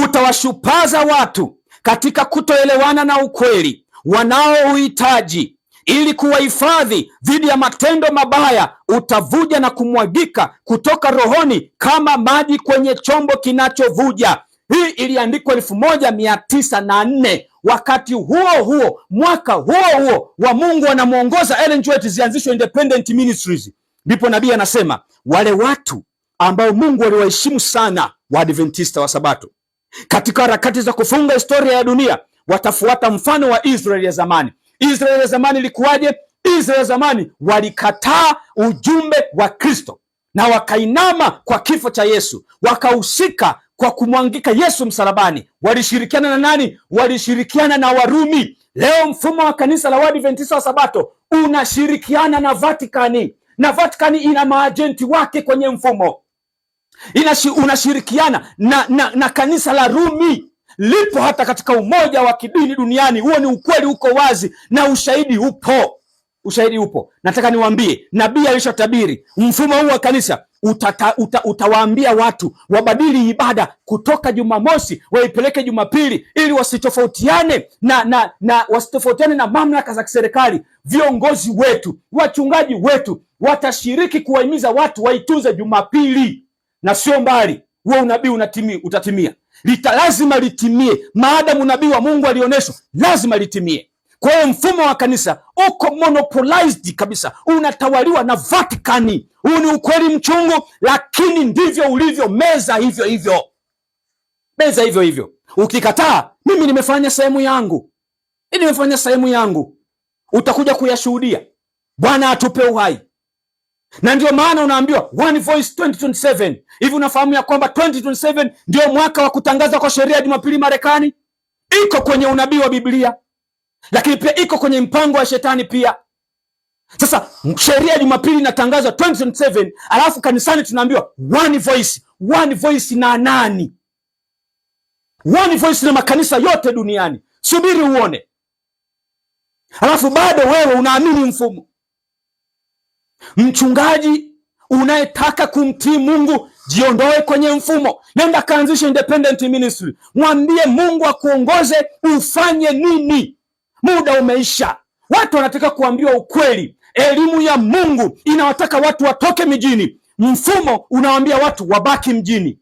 Utawashupaza watu katika kutoelewana na ukweli wanaouhitaji ili kuwahifadhi dhidi ya matendo mabaya. Utavuja na kumwagika kutoka rohoni kama maji kwenye chombo kinachovuja. Hii iliandikwa 1904. Wakati huo huo, mwaka huo huo wa Mungu anamuongoza Ellen G. White zianzishwe independent ministries, ndipo nabii anasema wale watu ambao Mungu aliwaheshimu sana, Waadventista wa Sabato, katika harakati za kufunga historia ya dunia watafuata mfano wa Israeli ya zamani. Israeli ya zamani ilikuwaje? Israeli ya zamani walikataa ujumbe wa Kristo na wakainama kwa kifo cha Yesu, wakahusika kwa kumwangika Yesu msalabani. Walishirikiana na nani? Walishirikiana na Warumi. Leo mfumo wa kanisa la Waadventista wa Sabato unashirikiana na Vatikani, na Vatikani ina maajenti wake kwenye mfumo. Unashirikiana na kanisa la Rumi, lipo hata katika umoja wa kidini duniani. Huo ni ukweli, uko wazi na ushahidi upo. Ushahidi upo. Nataka niwaambie, nabii alishatabiri mfumo huu wa kanisa utawaambia watu wabadili ibada kutoka Jumamosi waipeleke Jumapili, ili wasitofautiane na wasitofautiane na mamlaka za kiserikali. Viongozi wetu, wachungaji wetu watashiriki kuwahimiza watu waitunze Jumapili, na sio mbali huo unabii utatimia. Lazima litimie, maadamu nabii wa Mungu alionyeshwa, lazima litimie. Kwa hiyo mfumo wa kanisa uko monopolized kabisa, unatawaliwa na Vatikani. Huu ni ukweli mchungu, lakini ndivyo ulivyo. Meza hivyo hivyo, meza hivyo hivyo. Ukikataa, mimi nimefanya sehemu yangu, utakuja kuyashuhudia. Bwana atupe uhai. Na ndio maana unaambiwa One Voice 2027. Hivi unafahamu ya kwamba 2027 ndio mwaka wa kutangaza kwa sheria ya Jumapili Marekani? Iko kwenye unabii wa Biblia, lakini pia iko kwenye mpango wa shetani pia. Sasa sheria ya Jumapili inatangazwa 2027, alafu kanisani tunaambiwa One Voice. One Voice na nani? One Voice na makanisa yote duniani. Subiri uone. Alafu bado wewe unaamini mfumo. Mchungaji unayetaka kumtii Mungu, jiondoe kwenye mfumo, nenda kaanzisha independent ministry. Mwambie Mungu akuongoze ufanye nini. Muda umeisha. Watu wanataka kuambiwa ukweli. Elimu ya Mungu inawataka watu watoke mijini. Mfumo unawaambia watu wabaki mjini.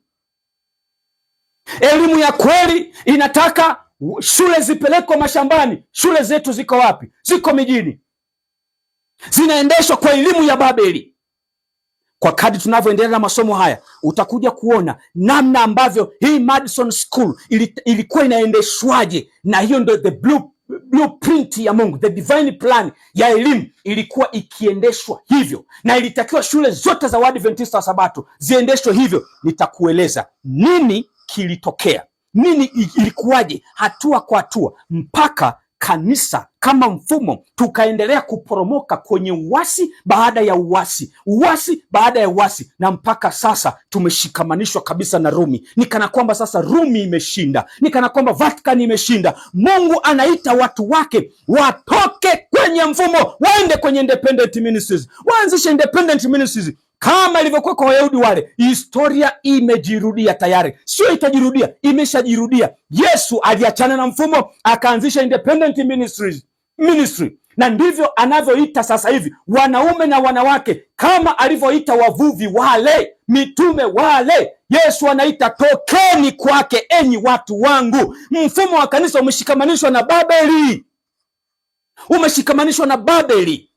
Elimu ya kweli inataka shule zipelekwe mashambani. Shule zetu ziko wapi? Ziko mijini, zinaendeshwa kwa elimu ya Babeli. Kwa kadri tunavyoendelea na masomo haya, utakuja kuona namna ambavyo hii Madison School ilikuwa inaendeshwaje, na hiyo ndio the blueprint ya Mungu, the divine plan ya elimu ilikuwa ikiendeshwa hivyo, na ilitakiwa shule zote za Waadventista wa Sabato ziendeshwe hivyo. Nitakueleza nini kilitokea, nini ilikuwaje, hatua kwa hatua, mpaka kanisa kama mfumo tukaendelea kuporomoka kwenye uasi baada ya uasi, uasi baada ya uasi, na mpaka sasa tumeshikamanishwa kabisa na Rumi. Ni kana kwamba sasa Rumi imeshinda, ni kana kwamba Vatican imeshinda. Mungu anaita watu wake watoke kwenye mfumo, waende kwenye independent ministries, waanzishe independent ministries kama ilivyokuwa kwa Wayahudi wale. Historia imejirudia tayari, sio itajirudia, imeshajirudia. Yesu aliachana na mfumo, akaanzisha independent ministry, na ndivyo anavyoita sasa hivi wanaume na wanawake, kama alivyoita wavuvi wale, mitume wale. Yesu anaita tokeni kwake enyi watu wangu. Mfumo wa kanisa umeshikamanishwa na Babeli, umeshikamanishwa na Babeli.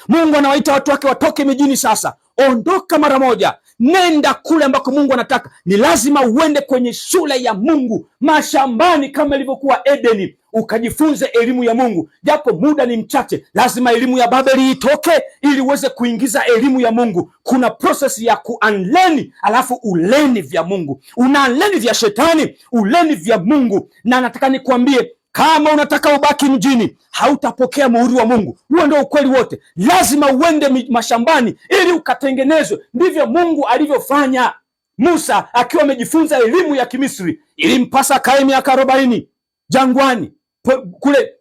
Mungu anawaita watu wake watoke mijini sasa. Ondoka mara moja, nenda kule ambako Mungu anataka. Ni lazima uende kwenye shule ya Mungu, mashambani kama ilivyokuwa Edeni, ukajifunze elimu ya Mungu. Japo muda ni mchache, lazima elimu ya Babeli itoke ili uweze kuingiza elimu ya Mungu. Kuna process ya kuunlearn, alafu uleni vya Mungu. Unaunlearn vya shetani, uleni vya Mungu. Na nataka nikwambie, kama unataka ubaki mjini, hautapokea muhuri wa Mungu. Huo ndio ukweli wote. Lazima uende mashambani ili ukatengenezwe. Ndivyo Mungu alivyofanya. Musa akiwa amejifunza elimu ya Kimisri, ilimpasa kae miaka 40 jangwani kule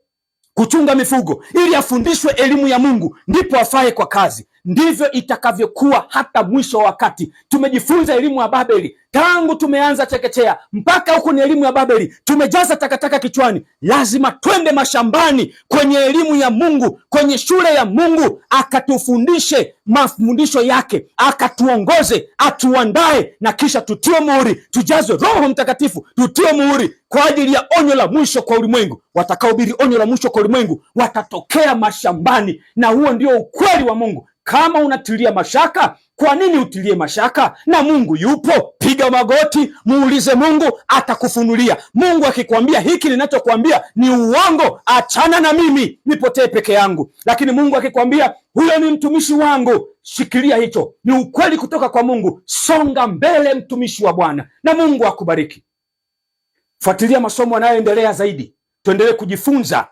kuchunga mifugo ili afundishwe elimu ya Mungu, ndipo afae kwa kazi. ndivyo itakavyokuwa hata mwisho wa wakati. Tumejifunza elimu ya Babeli tangu tumeanza chekechea mpaka huku ni elimu ya Babeli, tumejaza takataka kichwani. Lazima twende mashambani kwenye elimu ya Mungu, kwenye shule ya Mungu, akatufundishe mafundisho yake, akatuongoze, atuandae, na kisha tutie muhuri, tujazwe Roho Mtakatifu, tutie muhuri kwa ajili ya onyo la mwisho kwa ulimwengu. Watakaohubiri onyo la mwisho kwa ulimwengu watatokea mashambani, na huo ndio ukweli wa Mungu. Kama unatilia mashaka, kwa nini utilie mashaka? Na Mungu yupo. Piga magoti, muulize Mungu, atakufunulia. Mungu akikwambia hiki ninachokwambia ni uongo, achana na mimi, nipotee peke yangu. Lakini Mungu akikwambia huyo ni mtumishi wangu, shikilia hicho, ni ukweli kutoka kwa Mungu. Songa mbele, mtumishi wa Bwana, na Mungu akubariki. Fuatilia masomo yanayoendelea zaidi, tuendelee kujifunza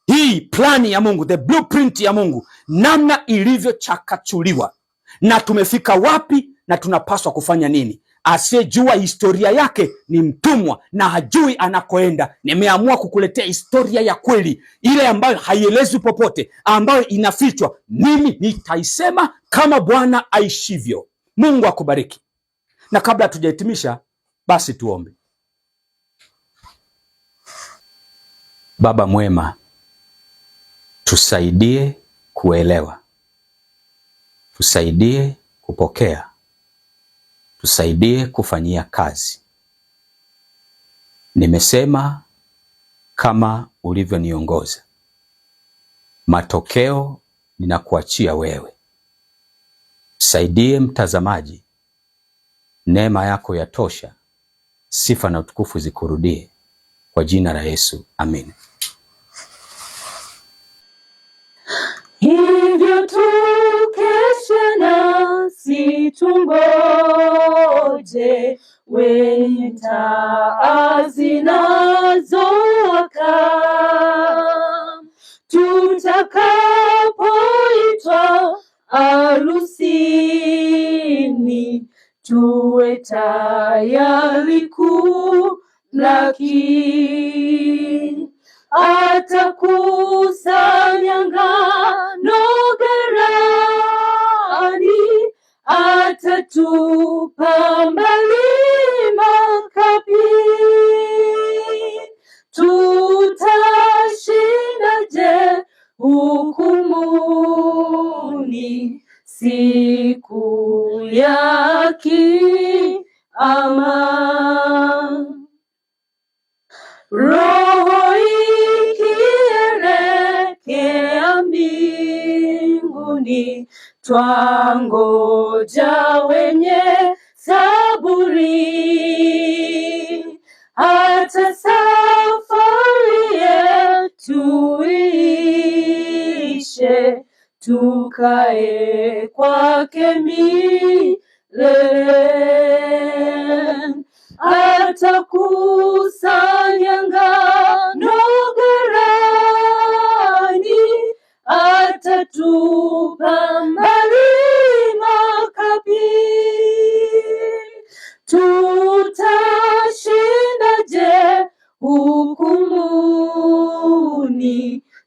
hii plani ya Mungu, the blueprint ya Mungu, namna ilivyochakachuliwa na tumefika wapi na tunapaswa kufanya nini. Asiyejua historia yake ni mtumwa na hajui anakoenda. Nimeamua kukuletea historia ya kweli, ile ambayo haielezwi popote, ambayo inafichwa. Mimi nitaisema kama Bwana aishivyo. Mungu akubariki. Na kabla hatujahitimisha, basi tuombe. Baba mwema, tusaidie kuelewa, tusaidie kupokea, tusaidie kufanyia kazi. Nimesema kama ulivyoniongoza. Matokeo ninakuachia wewe. Saidie mtazamaji, neema yako yatosha. Sifa na utukufu zikurudie, kwa jina la Yesu, amen. Hivyo tukeshe nasi tungoje, wenye taa zinazowaka, tutakapoitwa arusini, tuwe tayari kumlaki. Atakusanya ngano ghalani, atatupa mbali makapi. Tutashindaje hukumuni siku ya kiama? Roho ikielekea mbinguni, twangoja wenye saburi, hata safari yetu iishe, tukae kwake milele. Atakusanya ngano ghalani, atatupa mbali makapi. Tutashindaje hukumuni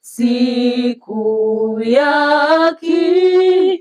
siku ya kiama?